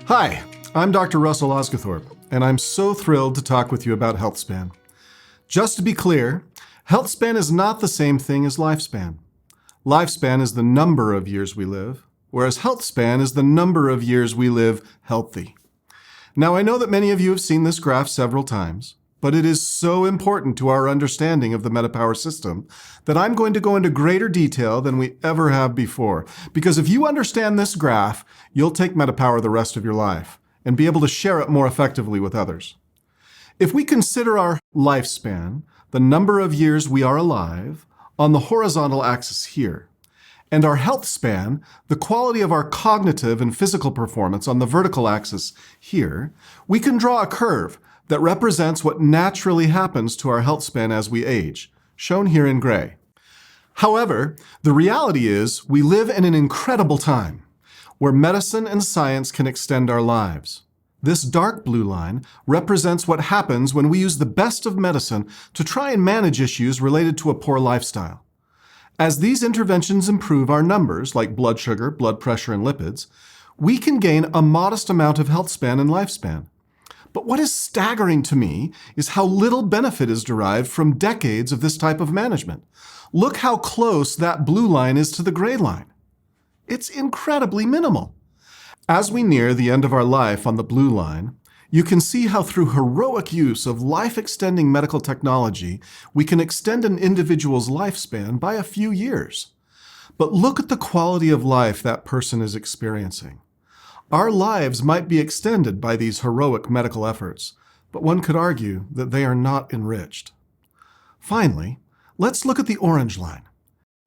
Hi, I'm Dr. Russell Osguthrope, and I'm so thrilled to talk with you about Healthspan. Just to be clear, Healthspan is not the same thing as lifespan. Lifespan is the number of years we live, whereas Healthspan is the number of years we live healthy. Now, I know that many of you have seen this graph several times, but it is so important to our understanding of the MetaPower system that I'm going to go into greater detail than we ever have before. Because if you understand this graph, you'll take MetaPower the rest of your life and be able to share it more effectively with others. If we consider our lifespan, the number of years we are alive, on the horizontal axis here, and our health span, the quality of our cognitive and physical performance on the vertical axis here, we can draw a curve that represents what naturally happens to our health span as we age, shown here in gray. However, the reality is we live in an incredible time where medicine and science can extend our lives. This dark blue line represents what happens when we use the best of medicine to try and manage issues related to a poor lifestyle. As these interventions improve our numbers, like blood sugar, blood pressure, and lipids, we can gain a modest amount of health span and lifespan. But what is staggering to me is how little benefit is derived from decades of this type of management. Look how close that blue line is to the gray line. It's incredibly minimal. As we near the end of our life on the blue line, you can see how through heroic use of life-extending medical technology, we can extend an individual's lifespan by a few years. But look at the quality of life that person is experiencing. Our lives might be extended by these heroic medical efforts, but one could argue that they are not enriched. Finally, let's look at the orange line.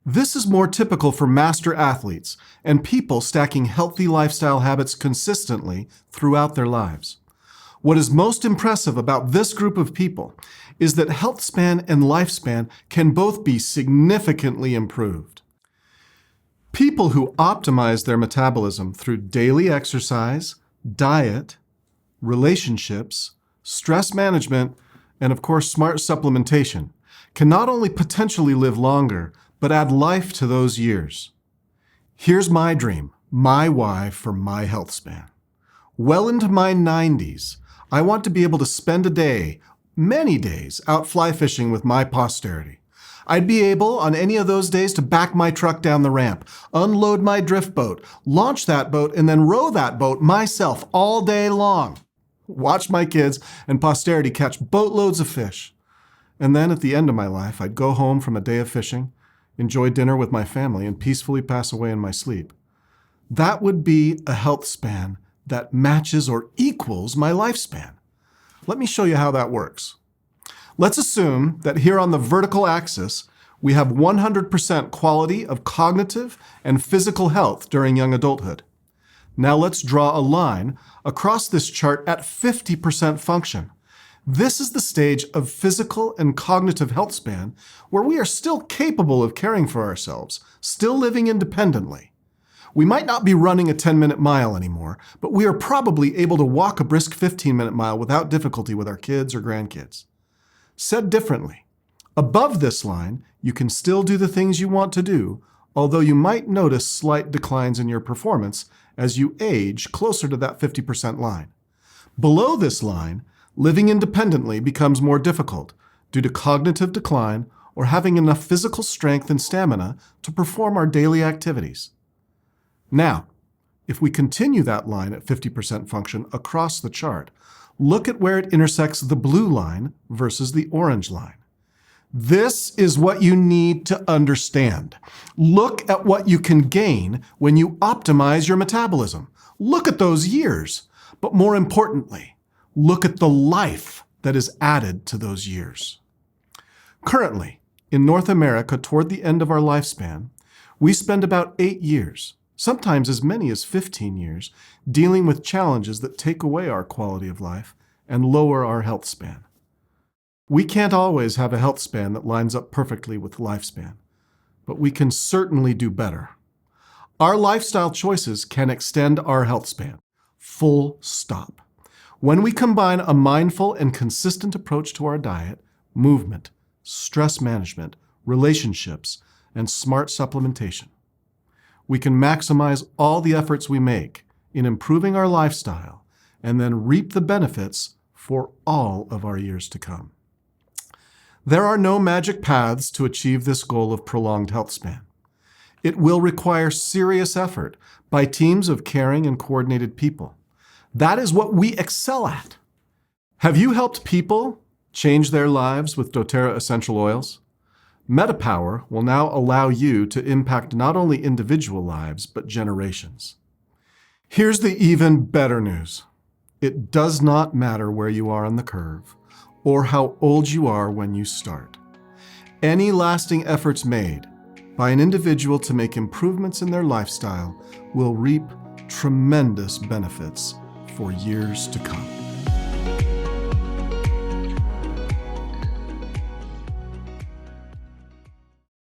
This is more typical for master athletes and people stacking healthy lifestyle habits consistently throughout their lives. What is most impressive about this group of people is that health span and lifespan can both be significantly improved. People who optimize their metabolism through daily exercise, diet, relationships, stress management, and of course smart supplementation can not only potentially live longer, but add life to those years. Here's my dream, my why for my health span. Well into my 90s, I want to be able to spend a day, many days, out fly fishing with my posterity. I'd be able, on any of those days, to back my truck down the ramp, unload my drift boat, launch that boat, and then row that boat myself all day long. Watch my kids and posterity catch boatloads of fish. And then at the end of my life, I'd go home from a day of fishing, enjoy dinner with my family, and peacefully pass away in my sleep. That would be a health span that matches or equals my lifespan. Let me show you how that works. Let's assume that here on the vertical axis, we have 100% quality of cognitive and physical health during young adulthood. Now let's draw a line across this chart at 50% function. This is the stage of physical and cognitive health span where we are still capable of caring for ourselves, still living independently. We might not be running a 10-minute mile anymore, but we are probably able to walk a brisk 15-minute mile without difficulty with our kids or grandkids. Said differently, above this line, you can still do the things you want to do, although you might notice slight declines in your performance as you age closer to that 50% line. Below this line, living independently becomes more difficult due to cognitive decline or having enough physical strength and stamina to perform our daily activities. Now, if we continue that line at 50% function across the chart, look at where it intersects the blue line versus the orange line. This is what you need to understand. Look at what you can gain when you optimize your metabolism. Look at those years. But more importantly, look at the life that is added to those years. Currently, in North America, toward the end of our lifespan, we spend about 8 years, sometimes as many as 15 years, dealing with challenges that take away our quality of life and lower our health span. We can't always have a health span that lines up perfectly with lifespan, but we can certainly do better. Our lifestyle choices can extend our health span. Full stop. When we combine a mindful and consistent approach to our diet, movement, stress management, relationships, and smart supplementation, we can maximize all the efforts we make in improving our lifestyle and then reap the benefits for all of our years to come. There are no magic paths to achieve this goal of prolonged health span. It will require serious effort by teams of caring and coordinated people. That is what we excel at. Have you helped people change their lives with doTERRA essential oils? MetaPower will now allow you to impact not only individual lives, but generations. Here's the even better news. It does not matter where you are on the curve or how old you are when you start. Any lasting efforts made by an individual to make improvements in their lifestyle will reap tremendous benefits for years to come.